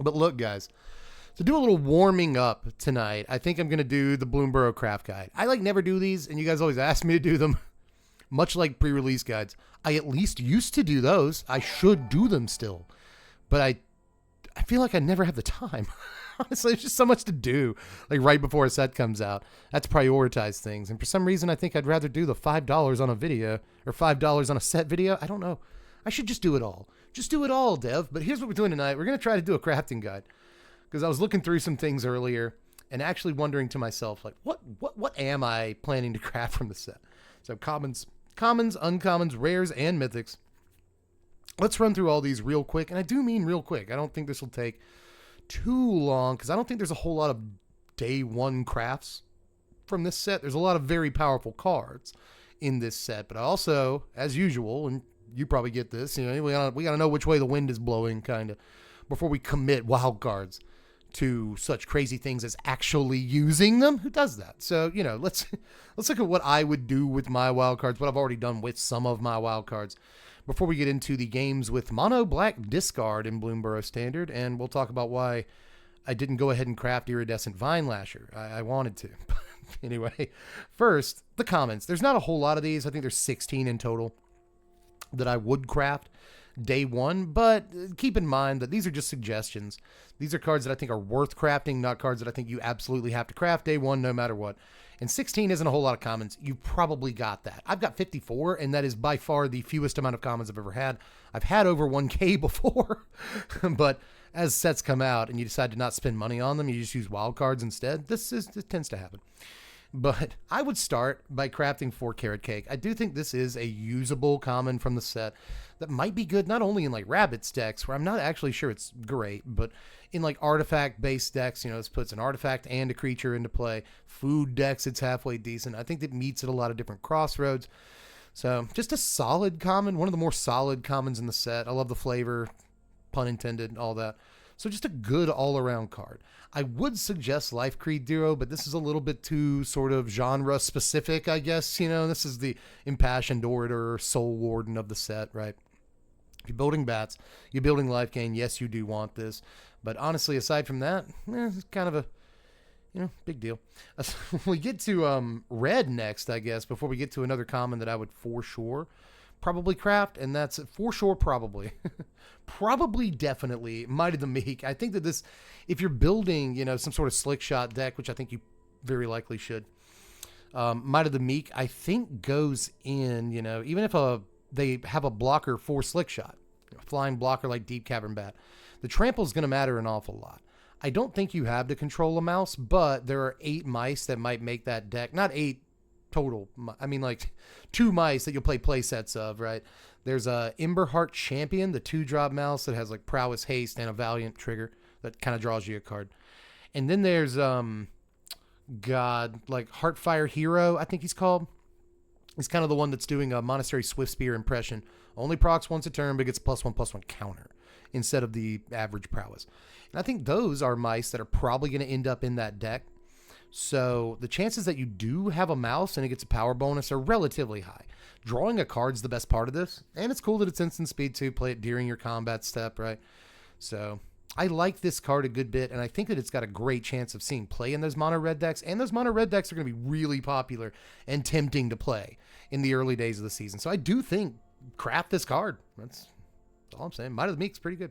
But look, guys, to do a little warming up tonight, I think I'm going to do the Bloomburrow craft guide. I never do these, and you guys always ask me to do them. Much like pre-release guides, I at least used to do those. I should do them still, but I feel like I never have the time. Honestly, there's just so much to do, like right before a set comes out. That's prioritize things, and for some reason, I think I'd rather do the $5 on a video or $5 on a set video. I don't know. I should just do it all. Just do it all, Dev. But here's what we're doing tonight. We're going to try to do a crafting guide because I was looking through some things earlier and actually wondering to myself, like, what am I planning to craft from the set? So commons, uncommons, rares, and mythics. Let's run through all these real quick, and I do mean real quick. I don't think this will take too long because I don't think there's a whole lot of day one crafts from this set. There's a lot of very powerful cards in this set, but I also, as usual, and you probably get this, we gotta know which way the wind is blowing, kind of, before we commit wild cards to such crazy things as actually using them. Who does that? So, let's look at what I would do with my wild cards, what I've already done with some of my wild cards, before we get into the games with mono black discard in Bloomburrow Standard, and we'll talk about why I didn't go ahead and craft Iridescent Vine Lasher. I wanted to. Anyway, first, the commons. There's not a whole lot of these. I think there's 16 in total that I would craft day one, but keep in mind that these are just suggestions. These are cards that I think are worth crafting, not cards that I think you absolutely have to craft day one no matter what. And 16 isn't a whole lot of commons. You've probably got that. I've got 54, and that is by far the fewest amount of commons I've ever had. I've had over 1K before, but as sets come out and you decide to not spend money on them, you just use wild cards instead, this tends to happen. But I would start by crafting 4 Carrot Cake. I do think this is a usable common from the set that might be good not only in like rabbits decks, where I'm not actually sure it's great, but in like artifact-based decks, this puts an artifact and a creature into play. Food decks, it's halfway decent. I think it meets at a lot of different crossroads. So just a solid common, one of the more solid commons in the set. I love the flavor, pun intended, all that. So just a good all-around card. I would suggest Life Creed Duo, but this is a little bit too sort of genre-specific, I guess. This is the Impassioned Orator, Soul Warden of the set, right? If you're building bats, you're building life gain, yes, you do want this. But honestly, aside from that, it's kind of a, big deal. We get to red next, I guess, before we get to another common that I would for sure probably craft, and that's for sure probably. Probably definitely Might of the Meek. I think that this, if you're building, some sort of slick shot deck, which I think you very likely should, Might of the Meek, I think goes in, even if they have a blocker for slick shot, flying blocker like Deep Cavern Bat, the trample is going to matter an awful lot. I don't think you have to control a mouse, but there are 8 mice that might make that deck, not 8 total. I mean, like 2 mice that you'll play sets of, right? There's a Emberheart Champion, the 2-drop mouse that has like Prowess, Haste, and a Valiant trigger that kind of draws you a card. And then there's Heartfire Hero, I think he's called. He's kind of the one that's doing a Monastery Swift Spear impression. Only procs once a turn, but gets +1/+1 counter instead of the average Prowess. And I think those are mice that are probably going to end up in that deck. So the chances that you do have a mouse and it gets a power bonus are relatively high. Drawing a card's the best part of this, and it's cool that it's instant speed too. Play it during your combat step, right? So I like this card a good bit, and I think that it's got a great chance of seeing play in those mono red decks, and those mono red decks are going to be really popular and tempting to play in the early days of the season. So I do think craft this card. That's all I'm saying. Might of the Meek's pretty good.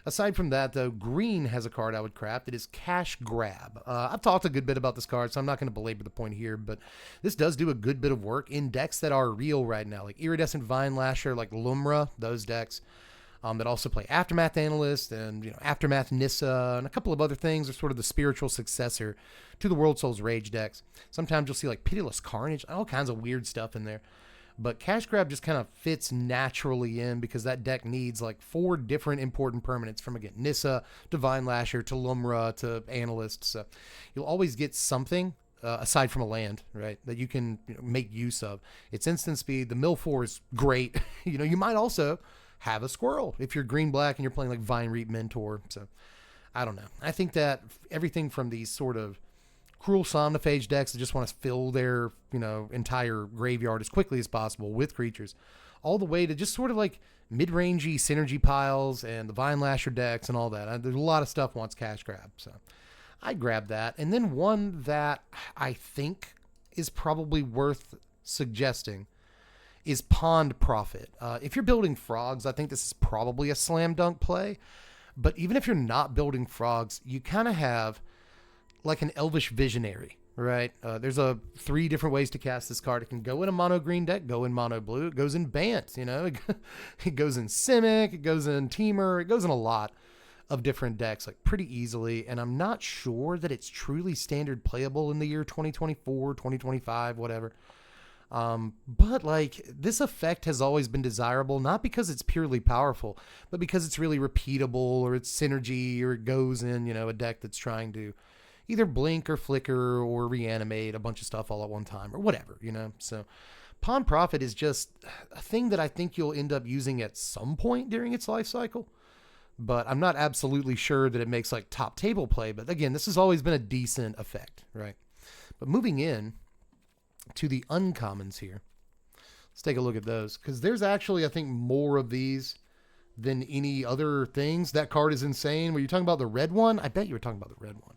Aside from that, though, green has a card I would craft. It is Cash Grab. I've talked a good bit about this card, so I'm not going to belabor the point here, but this does do a good bit of work in decks that are real right now, like Iridescent Vine Lasher, like Lumra, those decks that also play Aftermath Analyst and Aftermath Nissa and a couple of other things are sort of the spiritual successor to the World Souls Rage decks. Sometimes you'll see like Pitiless Carnage, all kinds of weird stuff in there. But Cash Grab just kind of fits naturally in because that deck needs like 4 different important permanents from, again, Nissa to Vine Lasher to Lumra to Analyst. So you'll always get something aside from a land, right, that you can make use of. It's instant speed. The mill 4 is great. You might also have a squirrel if you're green-black and you're playing like Vine Reap Mentor. So I don't know. I think that everything from these sort of cruel somnophage decks that just want to fill their entire graveyard as quickly as possible with creatures, all the way to just sort of like mid-rangey synergy piles and the Vine Lasher decks and all that. There's a lot of stuff wants cash grab, so I grabbed that. And then one that I think is probably worth suggesting is Pond Prophet. If you're building frogs, I think this is probably a slam dunk play. But even if you're not building frogs, you kind of have like an Elvish Visionary, right? There's 3 different ways to cast this card. It can go in a mono green deck, go in mono blue, it goes in Bant, you know, it goes in Simic, it goes in Teamer, it goes in a lot of different decks, like pretty easily. And I'm not sure that it's truly standard playable in the year 2024, 2025, whatever. But like this effect has always been desirable, not because it's purely powerful, but because it's really repeatable, or it's synergy, or it goes in, you know, a deck that's trying to either blink or flicker or reanimate a bunch of stuff all at one time or whatever, you know? So Pawn Prophet is just a thing that I think you'll end up using at some point during its life cycle, but I'm not absolutely sure that it makes like top table play. But again, this has always been a decent effect, right? But moving in to the uncommons here, let's take a look at those, because there's actually, I think, more of these than any other things. That card is insane. Were you talking about the red one? I bet you were talking about the red one.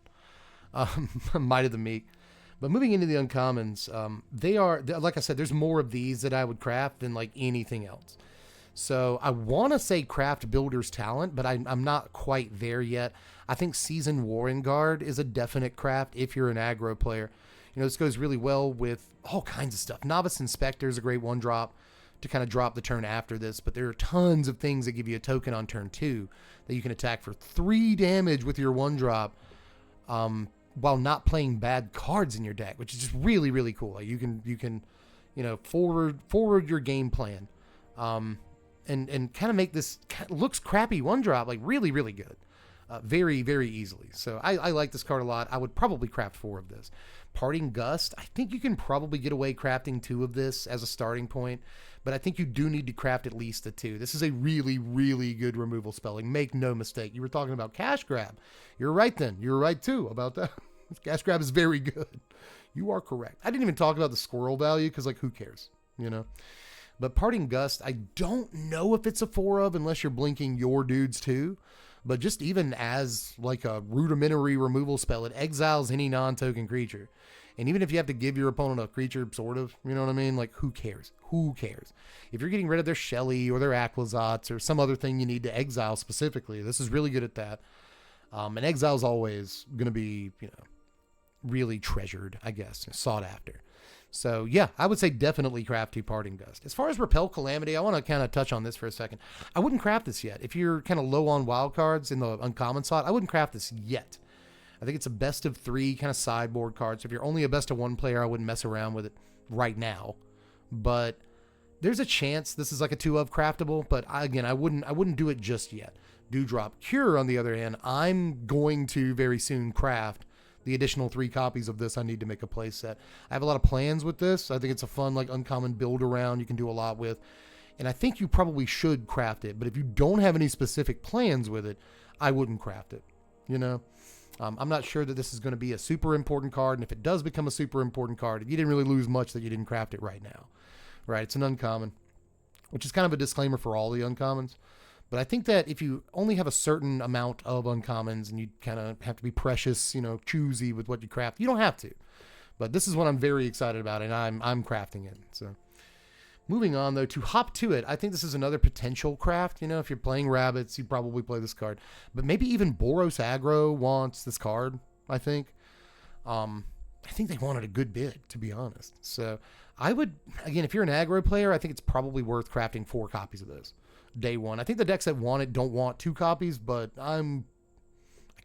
Might of the Meek. But moving into the uncommons, they are, like I said, there's more of these that I would craft than like anything else. So I want to say craft Builder's Talent, but I'm not quite there yet. I think Seasoned Warren Guard is a definite craft if you're an aggro player. You know, this goes really well with all kinds of stuff. Novice Inspector is a great 1-drop to kind of drop the turn after this, but there are tons of things that give you a token on turn 2 that you can attack for 3 damage with your 1-drop, while not playing bad cards in your deck, which is just really, really cool. Like you can, you know, forward your game plan, and kind of make this looks crappy 1-drop like really, really good, very, very easily. So I like this card a lot. I would probably craft 4 of this. Parting Gust, I think you can probably get away crafting 2 of this as a starting point, but I think you do need to craft at least a 2. This is a really, really good removal spelling. Make no mistake. You were talking about cash grab. You're right then. You're right too about that. Cash grab is very good. You are correct. I didn't even talk about the squirrel value because, like, who cares, you know? But Parting Gust, I don't know if it's a 4 of unless you're blinking your dudes too. But just even as like a rudimentary removal spell, it exiles any non-token creature. And even if you have to give your opponent a creature, sort of, you know what I mean? Like, who cares? Who cares? If you're getting rid of their Shelly or their Aquazats or some other thing you need to exile specifically, this is really good at that. And exile is always going to be, you know, really treasured, I guess, sought after. So yeah, I would say definitely craft 2 Parting Gust. As far as Repel Calamity, I want to kind of touch on this for a second. I wouldn't craft this yet. If you're kind of low on wild cards in the uncommon slot, I wouldn't craft this yet. I think it's a best of 3 kind of sideboard card. So if you're only a best of 1 player, I wouldn't mess around with it right now. But there's a chance this is like a 2 of craftable. But again, I wouldn't do it just yet. Dewdrop Cure, on the other hand, I'm going to very soon craft the additional 3 copies of this I need to make a play set. I have a lot of plans with this. I think it's a fun, like, uncommon build around you can do a lot with. And I think you probably should craft it. But if you don't have any specific plans with it, I wouldn't craft it, you know? I'm not sure that this is going to be a super important card. And if it does become a super important card, you didn't really lose much that you didn't craft it right now, right? It's an uncommon, which is kind of a disclaimer for all the uncommons. But I think that if you only have a certain amount of uncommons and you kind of have to be precious, you know, choosy with what you craft, you don't have to. But this is what I'm very excited about, and I'm crafting it. So moving on, though, to Hop to It, I think this is another potential craft. You know, if you're playing rabbits, you probably play this card. But maybe even Boros Aggro wants this card, I think. I think they wanted a good bid, to be honest. So I would, again, if you're an aggro player, I think it's probably worth crafting 4 copies of this. Day 1. I think the decks that want it don't want 2 copies, but I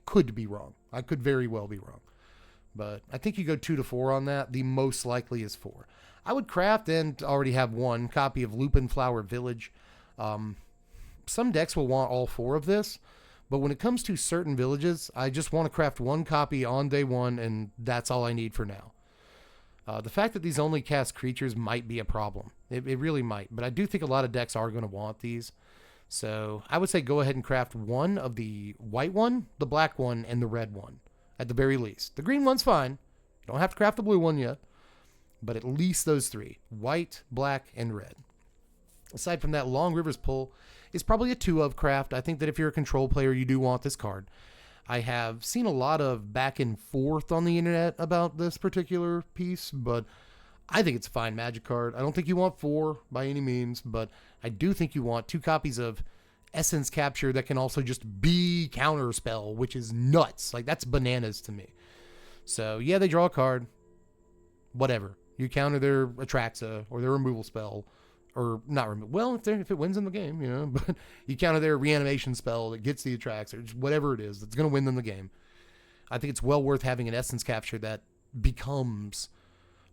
could be wrong. I could very well be wrong. But I think you go 2 to 4 on that. The most likely is 4. I would craft and already have 1 copy of Lupin Flower Village. Some decks will want all 4 of this, but when it comes to certain villages, I just want to craft 1 copy on day 1, and that's all I need for now. The fact that these only cast creatures might be a problem. It really might. But I do think a lot of decks are going to want these. So I would say go ahead and craft 1 of the white one, the black one, and the red one. At the very least. The green one's fine. You don't have to craft the blue one yet. But at least those 3. White, black, and red. Aside from that, Long River's Pull is probably a 2 of craft. I think that if you're a control player, you do want this card. I have seen a lot of back and forth on the internet about this particular piece, but I think it's a fine Magic card. I don't think you want 4 by any means, but I do think you want 2 copies of Essence Capture that can also just be Counterspell, which is nuts. Like, that's bananas to me. So, yeah, they draw a card. Whatever. You counter their Atraxa or their removal spell. Or not removal. Well, if it wins in the game, you know. But you counter their reanimation spell that gets the Atraxa. Or just whatever it is that's going to win them the game. I think it's well worth having an Essence Capture that becomes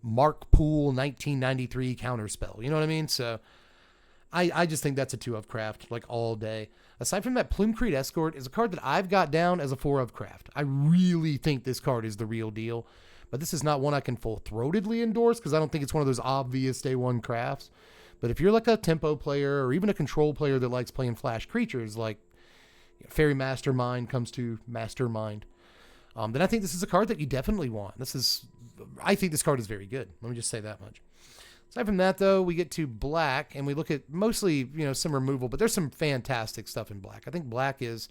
Mark Poole 1993 Counterspell. You know what I mean? So, I just think that's a 2 of craft, like all day. Aside from that, Plume Creed Escort is a card that I've got down as a 4 of craft. I really think this card is the real deal. But this is not one I can full-throatedly endorse because I don't think it's one of those obvious day 1 crafts. But if you're like a tempo player or even a control player that likes playing flash creatures like Fairy Mastermind comes to Mastermind, then I think this is a card that you definitely want. I think this card is very good. Let me just say that much. Aside from that, though, we get to black, and we look at mostly, some removal, but there's some fantastic stuff in black. I think black is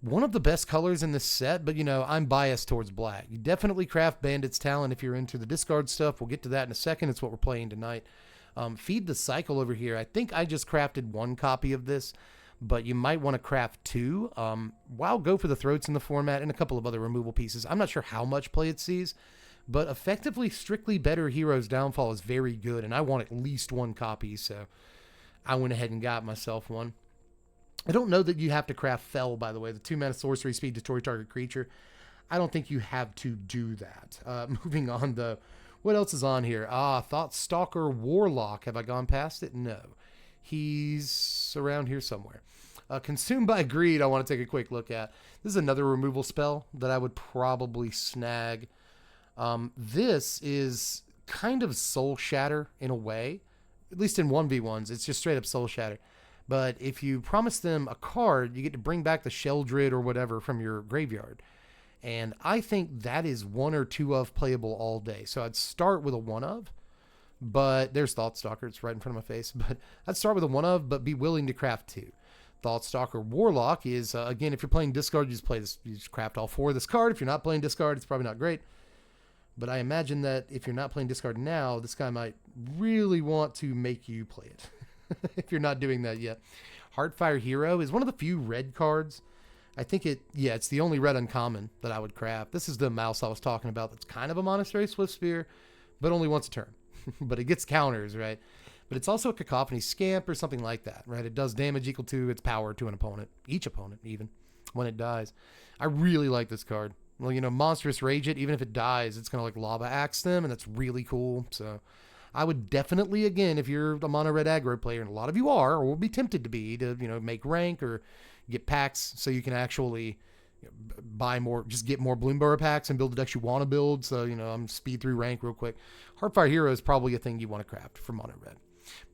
one of the best colors in this set, but, I'm biased towards black. You definitely craft Bandit's Talent if you're into the discard stuff. We'll get to that in a second. It's what we're playing tonight. Feed the Cycle over here. I think I just crafted 1 copy of this, but you might want to craft 2. While Go for the Throats in the format and a couple of other removal pieces. I'm not sure how much play it sees. But effectively, Strictly Better Heroes Downfall is very good, and I want at least 1 copy, so I went ahead and got myself one. I don't know that you have to craft Fell, by the way, the 2-mana sorcery speed, destroy target creature. I don't think you have to do that. Moving on, though. What else is on here? Thoughtstalker Warlock. Have I gone past it? No. He's around here somewhere. Consumed by Greed, I want to take a quick look at. This is another removal spell that I would probably snag. This is kind of Soul Shatter in a way, at least in 1v1s. It's just straight up Soul Shatter. But if you promise them a card, you get to bring back the Sheldred or whatever from your graveyard. And I think that is 1 or 2 of playable all day. So I'd start with a 1 of, but there's Thoughtstalker. It's right in front of my face. But I'd start with a 1 of, but be willing to craft 2. Thoughtstalker Warlock is, again, if you're playing discard, you just craft all 4 of this card. If you're not playing discard, it's probably not great. But I imagine that if you're not playing discard now, this guy might really want to make you play it. If you're not doing that yet. Heartfire Hero is one of the few red cards. I think it's the only red uncommon that I would craft. This is the mouse I was talking about that's kind of a Monastery Swiftspear, but only once a turn. But it gets counters, right? But it's also a Cacophony Scamp or something like that, right? It does damage equal to its power to an opponent, each opponent even, when it dies. I really like this card. Well, Monstrous Rage it, even if it dies, it's going to Lava Axe them, and that's really cool. So I would definitely, again, if you're a mono red aggro player, and a lot of you are, or will be tempted to be, to, make rank or get packs so you can actually buy more, just get more Bloomburrow packs and build the decks you want to build. So, I'm speed through rank real quick. Heartfire Hero is probably a thing you want to craft for mono red.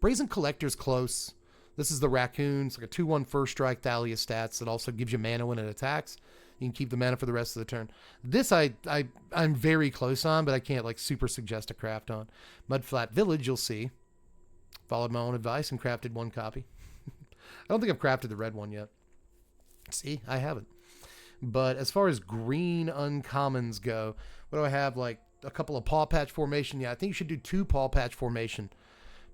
Brazen Collector's close. This is the Raccoon. It's like a 2/1 first strike Thalia stats that also gives you mana when it attacks. You can keep the mana for the rest of the turn. This I'm very close on, but I can't super suggest a craft on. Mudflat Village, you'll see. Followed my own advice and crafted 1 copy. I don't think I've crafted the red one yet. See, I haven't. But as far as green uncommons go, what do I have? A couple of Paw Patch Formation. Yeah, I think you should do 2 Paw Patch Formation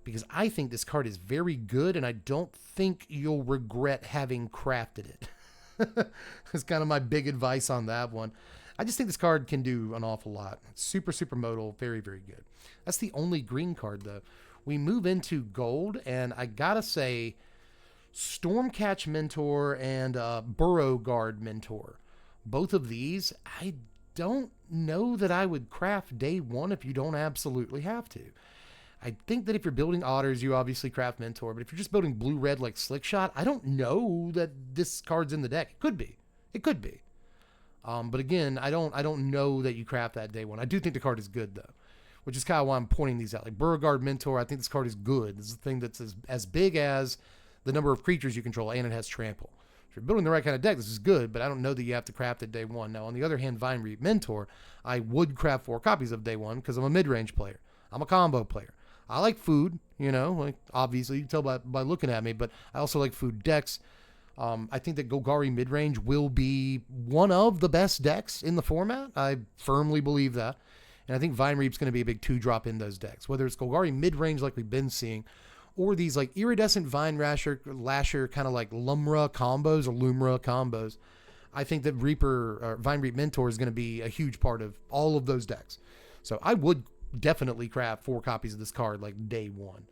because I think this card is very good, and I don't think you'll regret having crafted it. That's kind of my big advice on that one. I just think this card can do an awful lot. Super, super modal. Very, very good. That's the only green card, though. We move into gold, and I gotta say, Stormcatch Mentor and Burrow Guard Mentor. Both of these, I don't know that I would craft day 1 if you don't absolutely have to. I think that if you're building Otters, you obviously craft Mentor, but if you're just building blue-red like Slickshot, I don't know that this card's in the deck. It could be. It could be. But again, I don't know that you craft that day 1. I do think the card is good, though, which is kind of why I'm pointing these out. Like Beauregard Mentor, I think this card is good. This is the thing that's as big as the number of creatures you control, and it has Trample. If you're building the right kind of deck, this is good, but I don't know that you have to craft it day 1. Now, on the other hand, Vine Reap Mentor, I would craft 4 copies of day 1 because I'm a mid-range player. I'm a combo player. I like food, like obviously you can tell by looking at me, but I also like food decks. I think that Golgari midrange will be one of the best decks in the format. I firmly believe that. And I think Vine Reap's going to be a big 2-drop in those decks, whether it's Golgari midrange like we've been seeing, or these like iridescent Vine Lasher kind of like Lumra combos or Lumra combos. I think that Vine Reap Mentor is going to be a huge part of all of those decks. So I would definitely craft 4 copies of this card like day one.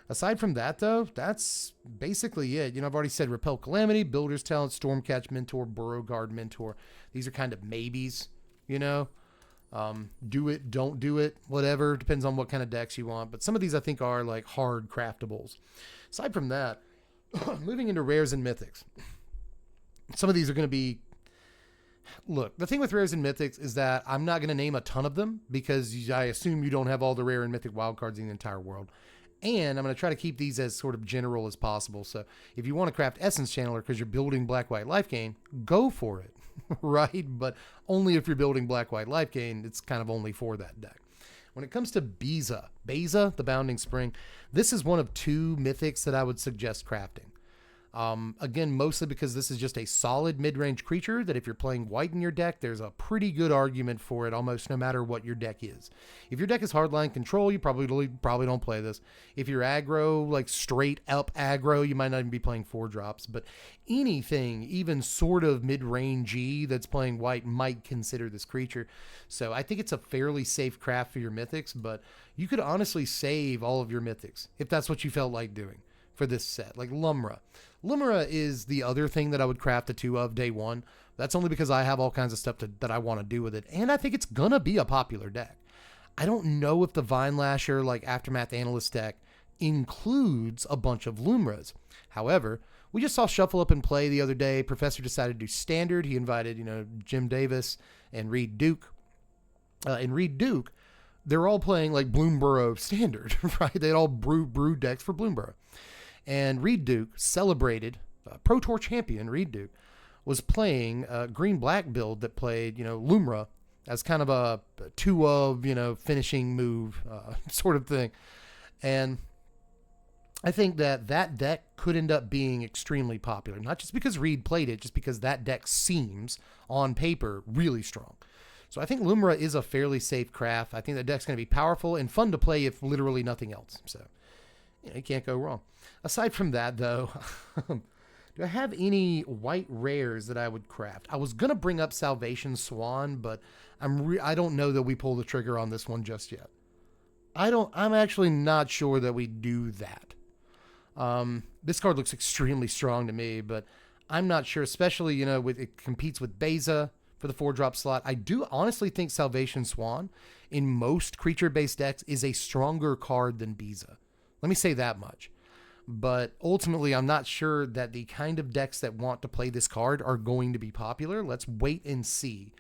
Aside from that, though, that's basically it. I've already said Repel Calamity, Builder's Talent, Stormcatch Mentor, Burrow Guard Mentor. These are kind of maybes, Do it, don't do it, whatever. Depends on what kind of decks you want. But some of these I think are like hard craftables. Aside from that, moving into rares and mythics. Some of these are going to be... Look, the thing with rares and mythics is that I'm not going to name a ton of them because I assume you don't have all the rare and mythic wildcards in the entire world. And I'm going to try to keep these as sort of general as possible. So if you want to craft Essence Channeler because you're building Black-White Life Gain, go for it, right? But only if you're building Black-White Life Gain, it's kind of only for that deck. When it comes to Beza, the Bounding Spring, this is one of 2 mythics that I would suggest crafting. Again, mostly because this is just a solid mid-range creature that if you're playing white in your deck, there's a pretty good argument for it almost no matter what your deck is. If your deck is hardline control, you probably don't play this. If you're aggro, like straight up aggro, you might not even be playing 4-drops, but anything even sort of mid-rangey that's playing white might consider this creature. So I think it's a fairly safe craft for your mythics, but you could honestly save all of your mythics if that's what you felt like doing for this set, like Lumra. Lumra is the other thing that I would craft a 2 of day one. That's only because I have all kinds of stuff that I want to do with it, and I think it's gonna be a popular deck. I don't know if the Vine Lasher, like Aftermath Analyst deck, includes a bunch of Lumras. However, we just saw Shuffle Up and Play the other day. Professor decided to do Standard. He invited, Jim Davis and Reed Duke. They're all playing like Bloomburrow Standard, right? They had all brew decks for Bloomburrow. And Reed Duke celebrated, Pro Tour champion Reed Duke was playing a green-black build that played, Lumra as kind of a 2 of, finishing move sort of thing. And I think that deck could end up being extremely popular, not just because Reed played it, just because that deck seems, on paper, really strong. So I think Lumra is a fairly safe craft. I think that deck's going to be powerful and fun to play if literally nothing else. So you can't go wrong. Aside from that, though, do I have any white rares that I would craft? I was going to bring up Salvation Swan, but I don't know that we pull the trigger on this one just yet. I'm actually not sure that we do that. This card looks extremely strong to me, but I'm not sure, especially, it competes with Beza for the 4-drop slot. I do honestly think Salvation Swan in most creature-based decks is a stronger card than Beza. Let me say that much. But ultimately, I'm not sure that the kind of decks that want to play this card are going to be popular. Let's wait and see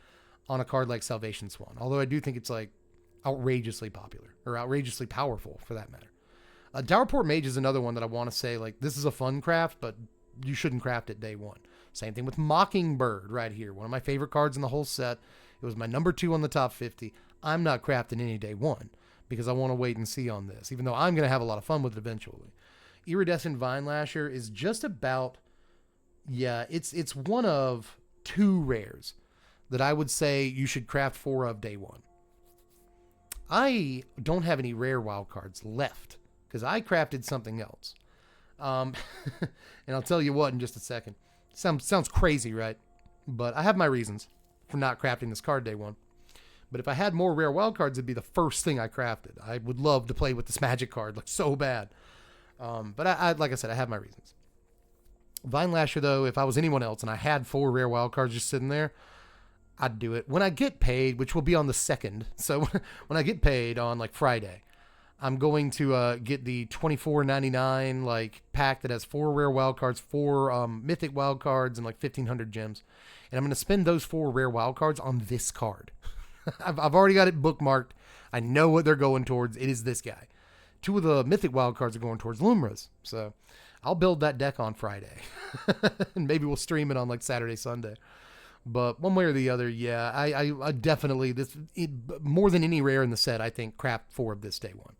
on a card like Salvation Swan. Although I do think it's like outrageously popular or outrageously powerful for that matter. Dowerport Mage is another one that I want to say, like, this is a fun craft, but you shouldn't craft it day one. Same thing with Mockingbird right here. One of my favorite cards in the whole set. It was my number 2 on the top 50. I'm not crafting any day one because I want to wait and see on this, even though I'm going to have a lot of fun with it eventually. Iridescent Vine Lasher is just about, it's one of 2 rares that I would say you should craft 4 of day one. I don't have any rare wildcards left because I crafted something else. And I'll tell you what in just a second. Sounds crazy, right? But I have my reasons for not crafting this card day one. But if I had more rare wildcards, it'd be the first thing I crafted. I would love to play with this magic card, like so bad. But I like I said, I have my reasons. Vine Lasher, though, if I was anyone else and I had 4 rare wildcards just sitting there, I'd do it. When I get paid, which will be on the 2nd, so when I get paid on like Friday, I'm going to get the $24.99 like pack that has 4 rare wildcards, 4 mythic wildcards, and like 1,500 gems. And I'm going to spend those 4 rare wildcards on this card. I've already got it bookmarked. I know what they're going towards. It is this guy. 2 of the mythic wildcards are going towards Lumras. So I'll build that deck on Friday. And maybe we'll stream it on like Saturday, Sunday. But one way or the other, yeah, I definitely, more than any rare in the set, I think craft 4 of this day one.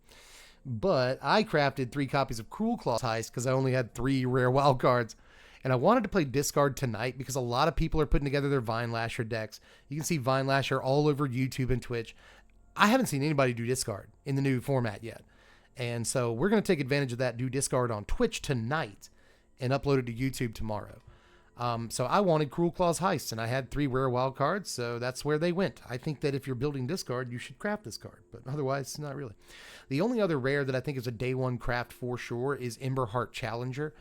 But I crafted 3 copies of Cruel Claws Heist because I only had 3 rare wild cards. And I wanted to play Discard tonight because a lot of people are putting together their Vine Lasher decks. You can see Vine Lasher all over YouTube and Twitch. I haven't seen anybody do Discard in the new format yet. And so we're going to take advantage of that, do Discard on Twitch tonight, and upload it to YouTube tomorrow. So I wanted Cruel Claws Heist, and I had 3 rare wild cards, so that's where they went. I think that if you're building Discard, you should craft this card, but otherwise, not really. The only other rare that I think is a day 1 craft for sure is Emberheart Challenger.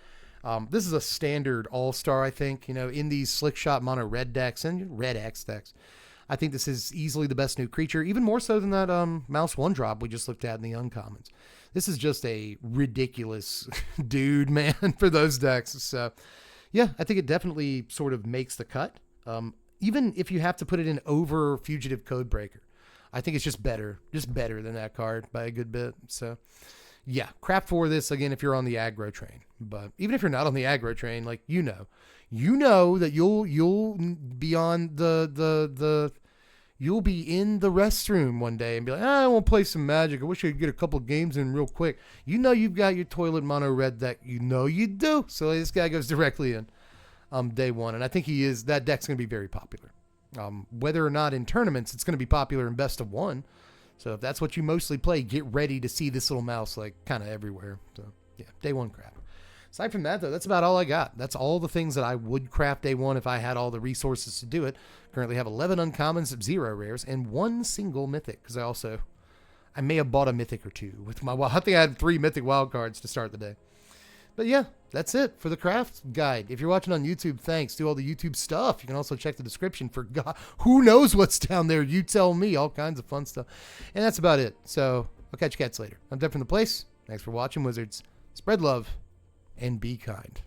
This is a standard all-star, I think, in these Slick Shot mono red decks and red X decks. I think this is easily the best new creature, even more so than that Mouse 1-drop we just looked at in the uncommons. This is just a ridiculous dude, man, for those decks. So, yeah, I think it definitely sort of makes the cut. Even if you have to put it in over Fugitive Codebreaker, I think it's just better than that card by a good bit. So, yeah, craft for this, again, if you're on the aggro train. But even if you're not on the aggro train, like, you know that you'll be on you'll be in the restroom one day and be like, I want to play some Magic. I wish I could get a couple games in real quick. You've got your toilet mono red deck. You do. So this guy goes directly in day 1. And I think that deck's going to be very popular. Whether or not in tournaments, it's going to be popular in best of 1. So if that's what you mostly play, get ready to see this little mouse like kind of everywhere. So yeah, day 1 craft. Aside from that, though, that's about all I got. That's all the things that I would craft day 1 if I had all the resources to do it. Currently have 11 uncommons, 0 rares, and 1 single mythic. Because I may have bought a mythic or 2 with my. I think I had 3 mythic wild cards to start the day. But yeah, that's it for the craft guide. If you're watching on YouTube, thanks. Do all the YouTube stuff. You can also check the description for God. Who knows what's down there? You tell me. All kinds of fun stuff. And that's about it. So I'll catch you cats later. I'm Dead from the Place. Thanks for watching, Wizards. Spread love and be kind.